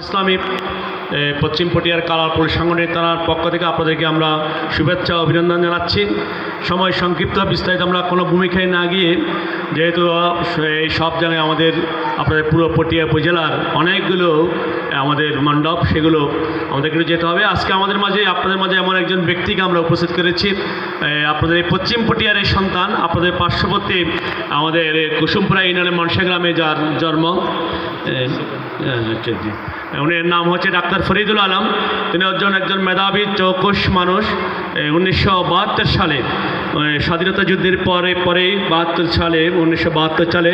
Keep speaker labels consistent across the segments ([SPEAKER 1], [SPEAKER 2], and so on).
[SPEAKER 1] ইসলামী পশ্চিম পটিয়ার কালারপুর সাংগঠনিক থানার পক্ষ থেকে আপনাদেরকে আমরা শুভেচ্ছা অভিনন্দন জানাচ্ছি। সময় সংক্ষিপ্ত, বিস্তারিত আমরা কোনো ভূমিকায় না গিয়ে, যেহেতু এই সব জায়গায় আপনাদের পুরো পটিয়া উপজেলার অনেকগুলো আমাদের মণ্ডপ, সেগুলো আমাদেরকে যেতে হবে। আজকে আপনাদের মাঝে এমন একজন ব্যক্তিকে আমরা উপস্থিত করেছি, আপনাদের এই পশ্চিম পটিয়ার এই সন্তান, আপনাদের পার্শ্ববর্তী আমাদের কুসুমপুরা ইউনিয়নের মনসা গ্রামে যার জন্ম, উনির নাম হচ্ছে ডাক্তার ফরিদুল আলম। তিনি একজন মেধাবী চৌকস মানুষ। 1972 সালে স্বাধীনতা যুদ্ধের পরে 1972 সালে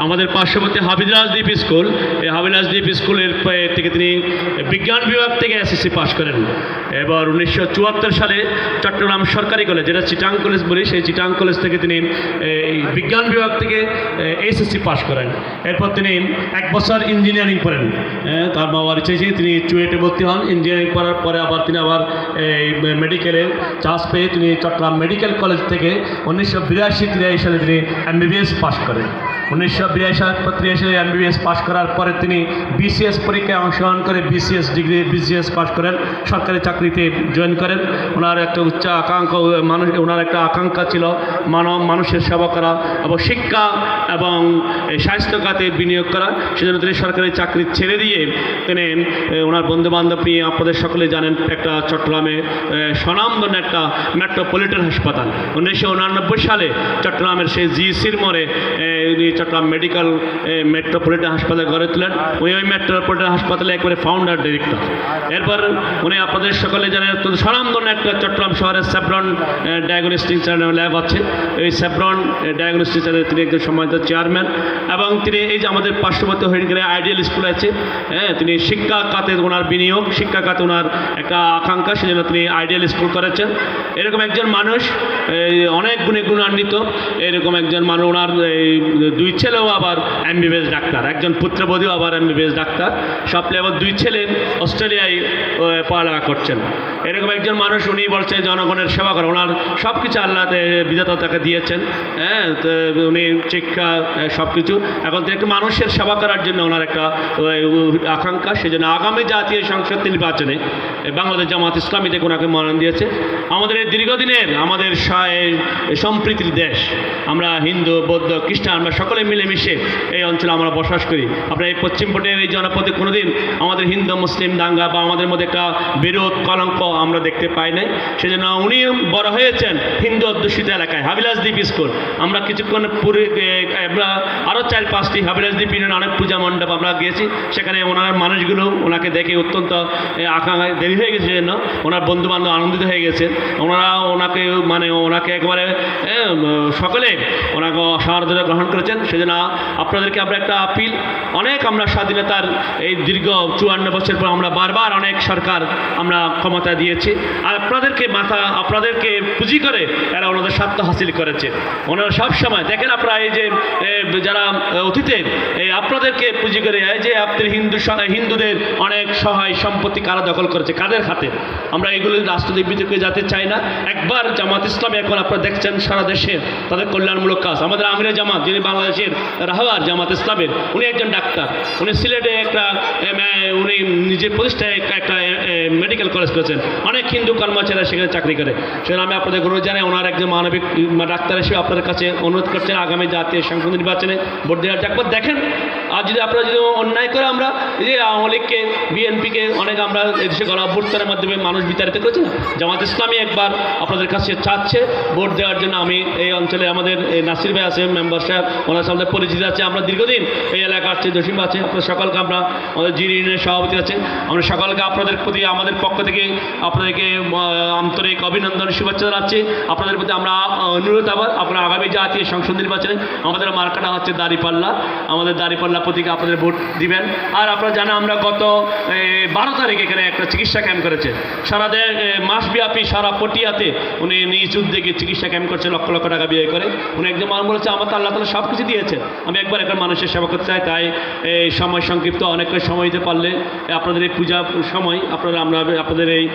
[SPEAKER 1] আমাদের পার্শ্ববর্তী হাবিলাস দ্বীপ স্কুল, এই হাবিলাস দ্বীপ স্কুলের থেকে তিনি বিজ্ঞান বিভাগ থেকে এসএসসি পাশ করেন। এবার 1974 সালে চট্টগ্রাম সরকারি কলেজ, যেটা চিটাং কলেজ বলি, সেই চিটাং কলেজ থেকে তিনি এই বিজ্ঞান বিভাগ থেকে এসএসসি পাশ করেন। এরপর তিনি 1 বছর ইঞ্জিনিয়ারিং পড়েন। তার বাবার ইচ্ছে তিনি চুয়েটে ভর্তি হন। ইঞ্জিনিয়ারিং পড়ার পরে তিনি আবার এই মেডিকেলে চান্স পেয়ে তিনি চট্টগ্রাম মেডিকেল কলেজ থেকে 1982-83 সালে তিনি এমবিবিএস পাশ করেন। 1982 সালে এমবিবিএস পাশ করার পরে তিনি বিসিএস পরীক্ষায় অংশগ্রহণ করে বিসিএস পাশ করেন, সরকারি চাকরিতে জয়েন করেন। ওনার একটা ওনার একটা আকাঙ্ক্ষা ছিল মানুষের সেবা করা এবং শিক্ষা এবং স্বাস্থ্য খাতে বিনিয়োগ করা। সেজন্য তিনি সরকারি চাকরি ছেড়ে দিয়ে তিনি ওনার বন্ধুবান্ধব নিয়ে, আপনাদের সকলে জানেন, একটা চট্টগ্রামে স্বনামধন্য একটা মেট্রোপলিটন হাসপাতাল 1989 সালে চট্টগ্রামের সেই জিসির মোড়ে চট্টগ্রাম মেট্রোপলিটন হাসপাতাল গড়ে তোলেন। ওই মেট্রোপলিটন হাসপাতালে একবারে ফাউন্ডার ডিরেক্টর। এরপর উনি আপনাদের সকলে জানেন স্বনামধন্য একটা চট্টগ্রাম শহরের স্যাফরন ডায়াগনস্টিক ল্যাব আছে। এই স্যাফরন ডায়াগনস্টিক চ্যানেলের তিনি একজন সম্মানিত চেয়ারম্যান। এবং তিনি এই যে আমাদের পার্শ্ববর্তী হরিণগড়ে আইডিয়াল স্কুল আছে, তিনি শিক্ষা খাতে ওনার বিনিয়োগ, শিক্ষা খাতে ওনার একটা আকাঙ্ক্ষা, সেজন্য তিনি আইডিয়াল স্কুল করেছেন। এরকম একজন মানুষ, অনেক গুণে গুণান্বিত এরকম একজন মানুষ। ওনার 2 ছেলেও আবার এমবিবিএস ডাক্তার, একজন পুত্রবধূ আবার এমবিবিএস ডাক্তার। সবলে আবার 2 ছেলে অস্ট্রেলিয়ায় পড়ালেখা করছেন। এরকম একজন মানুষ, উনি বলছেন জনগণের সেবা করে। ওনার সব কিছু আল্লাহ বিধাতা তাকে দিয়েছেন, তো উনি শিক্ষা সব কিছু। এখন তিনি একটু মানুষের সেবা করার জন্য ওনার একটা আকাঙ্ক্ষা। সেজন্য আগামী জাতীয় সংসদ নির্বাচনে বাংলাদেশ জামাত ইসলামী থেকে ওনাকে মনোনয়ন দিয়েছে। আমাদের এই দীর্ঘদিনের আমাদের সম্প্রীতির দেশ, আমরা হিন্দু, বৌদ্ধ, খ্রিস্টান, আমরা সকলে মিলেমিশে এই অঞ্চলে আমরা বসবাস করি। আমরা এই পশ্চিম পটিয়ার এই জনপদে কোনোদিন আমাদের হিন্দু মুসলিম দাঙ্গা বা আমাদের মধ্যে একটা বিরোধ কলঙ্ক আমরা দেখতে পাই নাই। সেজন্য উনি বড় হয়েছেন হিন্দু অধ্যুষিত এলাকায়, হাবিলাস দ্বীপ স্কুল। আমরা কিছুক্ষণ আমরা আরও 4-5টি হাবিলাস দ্বীপ ইউনিয়নে অনেক পূজা মণ্ডপ আমরা গিয়েছি। সেখানে ওনার মানুষগুলো ওনাকে দেখে অত্যন্ত আকাঙ্ক্ষায় দেরি হয়ে গেছে, জন্য ওনার বন্ধুবান্ধব আনন্দিত হয়ে গেছে। ওনাকে একেবারে সকলে ওনাকে সহানুভূতি গ্রহণ করেছেন। সেজন্য আপনাদেরকে আমরা একটা আপিল, আমরা স্বাধীনতার এই দীর্ঘ 54 বছর পর আমরা বারবার অনেক সরকার আমরা ক্ষমতা দিয়েছি, আর আপনাদেরকে পুঁজি করে এরা ওনাদের স্বার্থ হাসিল করেছে। ওনারা সব সময় দেখেন, আপনারা এই যে যারা অতীতে আপনাদেরকে পুঁজি করে, যে আপনাদের হিন্দুদের অনেক সহায় সম্পত্তি কারা দখল করেছে, কাদের হাতে, আমরা এগুলো রাষ্ট্রদ্রোহী বিতর্কে যেতে চাই না। একবার জামাত ইসলামী এখন আপনারা দেখছেন সারা দেশে তাদের কল্যাণমূলক কাজ। আমাদের আমিরে জামাত, যিনি বাংলাদেশের রাহবার জামাত ইসলামের, উনি একজন ডাক্তার। উনি সিলেটে উনি নিজের প্রতিষ্ঠায় একটা মেডিকেল কলেজ করেছেন। অনেক হিন্দু কর্মচারীরা সেখানে চাকরি করে। সেখানে আমি আপনাদের অনুরোধ জানাই, ওনার একজন মানবিক ডাক্তার হিসেবে আপনাদের কাছে অনুরোধ করছেন, আগামী জাতীয় সংসদ নির্বাচনে ভোট দেওয়ার একবার দেখেন। আর আপনারা যদি অন্যায় করে, আমরা এই যে আওয়ামী লীগকে, বিএনপিকে অনেক আমরা এদেশে গণঅভ্যুত্থানের মাধ্যমে মানুষ বিতাড়িত করেছি না, জামাত ইসলামী একবার আপনাদের কাছে চাচ্ছে ভোট দেওয়ার জন্য। আমি এই অঞ্চলে আমাদের নাসির ভাই আছে, মেম্বার সাহেব, ওনার সামনে পরিচিত আছে, আমরা দীর্ঘদিন এই এলাকা আছে, জসিম আছে, আপনাদের সকলকে আমাদের জিরি ইউনিয়নের সভাপতি আছে, আমরা সকলকে আপনাদের প্রতি আমাদের পক্ষ থেকে আপনাদেরকে আন্তরিক অভিনন্দন, শুভেচ্ছা জানাচ্ছি। আপনাদের প্রতি আমরা অনুরোধ, আপনারা আগামী জাতীয় সংসদ নির্বাচনে আমাদের মার্কাটা হচ্ছে দাঁড়িপাল্লা, আমাদের দাঁড়িপাল্লা প্রতীকে আপনাদের ভোট দিবেন। আর আপনারা জানেন, আমরা গত 12 তারিখ এখানে একটা চিকিৎসা ক্যাম্প করেছে। সারা মাসব্যাপী সারা পটিয়াতে উনি নিজ উদ্যোগে চিকিৎসা ক্যাম্প করছে, লক্ষ লক্ষ টাকা ব্যয় করে। উনি একজন মানুষ বলেছে, আমার তো আল্লাহ তাআলা সব কিছু দিয়েছে, আমি একবার মানুষের সেবা করতে চাই। তাই এই সময় সংক্ষিপ্ত, অনেক সময় দিতে পারলে আপনাদের এই পূজা সময় আপনাদের এই